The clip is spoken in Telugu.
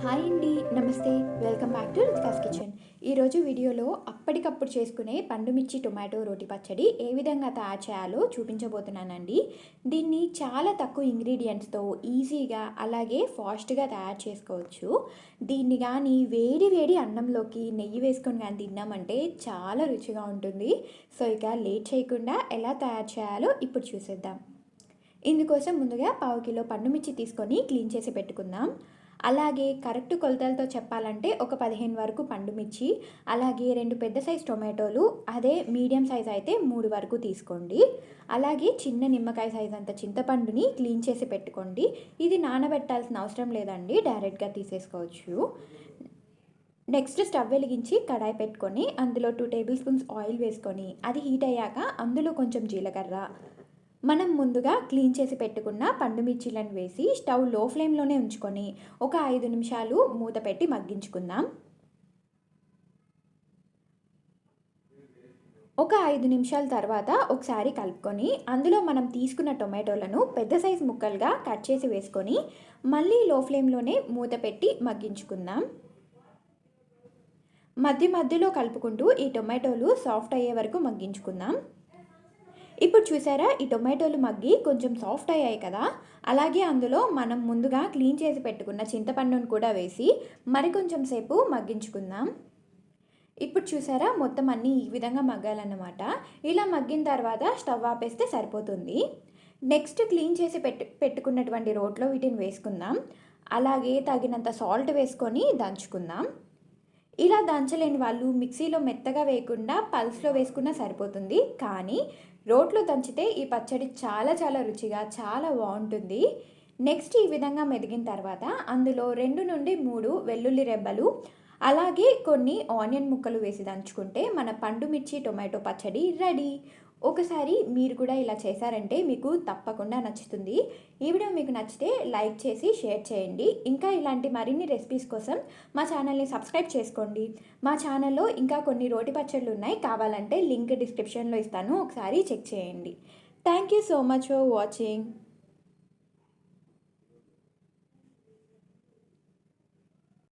హాయ్ అండి. నమస్తే. Welcome back to Ruchika's kitchen. ఈరోజు వీడియోలో అప్పటికప్పుడు చేసుకునే పండు మిర్చి టొమాటో రోటి పచ్చడి ఏ విధంగా తయారు చేయాలో చూపించబోతున్నానండి. దీన్ని చాలా తక్కువ ఇంగ్రీడియంట్స్తో ఈజీగా అలాగే ఫాస్ట్గా తయారు చేసుకోవచ్చు. దీన్ని కానీ వేడి వేడి అన్నంలోకి నెయ్యి వేసుకొని కానీ తిన్నామంటే చాలా రుచిగా ఉంటుంది. సో ఇక లేట్ చేయకుండా ఎలా తయారు చేయాలో ఇప్పుడు చూసేద్దాం. ఇందుకోసం ముందుగా పావు కిలో పండు మిర్చి తీసుకొని క్లీన్ చేసి పెట్టుకుందాం. అలాగే కరెక్ట్ కొలతలతో చెప్పాలంటే ఒక 15 వరకు పండు మిర్చి, అలాగే 2 పెద్ద సైజ్ టొమాటోలు, అదే మీడియం సైజ్ అయితే 3 వరకు తీసుకోండి. అలాగే చిన్న నిమ్మకాయ సైజ్ అంత చింతపండుని క్లీన్ చేసి పెట్టుకోండి. ఇది నానబెట్టాల్సిన అవసరం లేదండి, డైరెక్ట్గా తీసేసుకోవచ్చు. నెక్స్ట్ స్టవ్ వెలిగించి కడాయి పెట్టుకొని అందులో 2 టేబుల్ స్పూన్స్ ఆయిల్ వేసుకొని అది హీట్ అయ్యాక అందులో కొంచెం జీలకర్ర, మనం ముందుగా క్లీన్ చేసి పెట్టుకున్న పండు మిర్చీలను వేసి స్టవ్ లో ఫ్లేమ్లోనే ఉంచుకొని ఒక 5 నిమిషాలు మూత పెట్టి మగ్గించుకుందాం. ఒక 5 నిమిషాల తర్వాత ఒకసారి కలుపుకొని అందులో మనం తీసుకున్న టొమాటోలను పెద్ద సైజు ముక్కలుగా కట్ చేసి వేసుకొని మళ్ళీ లో ఫ్లేమ్లోనే మూత పెట్టి మగ్గించుకుందాం. మధ్య మధ్యలో కలుపుకుంటూ ఈ టొమాటోలు సాఫ్ట్ అయ్యే వరకు మగ్గించుకుందాం. ఇప్పుడు చూసారా, ఈ టొమాటోలు మగ్గి కొంచెం సాఫ్ట్ అయ్యాయి కదా. అలాగే అందులో మనం ముందుగా క్లీన్ చేసి పెట్టుకున్న చింతపండును కూడా వేసి మరికొంచెం సేపు మగ్గించుకుందాం. ఇప్పుడు చూసారా, మొత్తం అన్నీ ఈ విధంగా మగ్గాలన్నమాట. ఇలా మగ్గిన తర్వాత స్టవ్ ఆపేస్తే సరిపోతుంది. నెక్స్ట్ క్లీన్ చేసి పెట్టుకున్నటువంటి రోట్లో వీటిని వేసుకుందాం. అలాగే తగినంత సాల్ట్ వేసుకొని దంచుకుందాం. ఇలా దంచలేని వాళ్ళు మిక్సీలో మెత్తగా వేయకుండా పల్స్లో వేసుకున్నా సరిపోతుంది. కానీ రోట్లో దంచితే ఈ పచ్చడి చాలా చాలా రుచిగా చాలా బాగుంటుంది. నెక్స్ట్ ఈ విధంగా మెదిగిన తర్వాత అందులో 2 నుండి 3 వెల్లుల్లి రెబ్బలు, అలాగే కొన్ని ఆనియన్ ముక్కలు వేసి దంచుకుంటే మన పండు మిర్చి టొమాటో పచ్చడి రెడీ. ఒకసారి మీరు కూడా ఇలా చేశారంటే మీకు తప్పకుండా నచ్చుతుంది. ఈ వీడియో మీకు నచ్చితే లైక్ చేసి షేర్ చేయండి. ఇంకా ఇలాంటి మరిన్ని రెసిపీస్ కోసం మా ఛానల్ని సబ్స్క్రైబ్ చేసుకోండి. మా ఛానల్లో ఇంకా కొన్ని రోటి పచ్చళ్ళు ఉన్నాయి, కావాలంటే లింక్ డిస్క్రిప్షన్లో ఇస్తాను, ఒకసారి చెక్ చేయండి. Thank you so much for watching.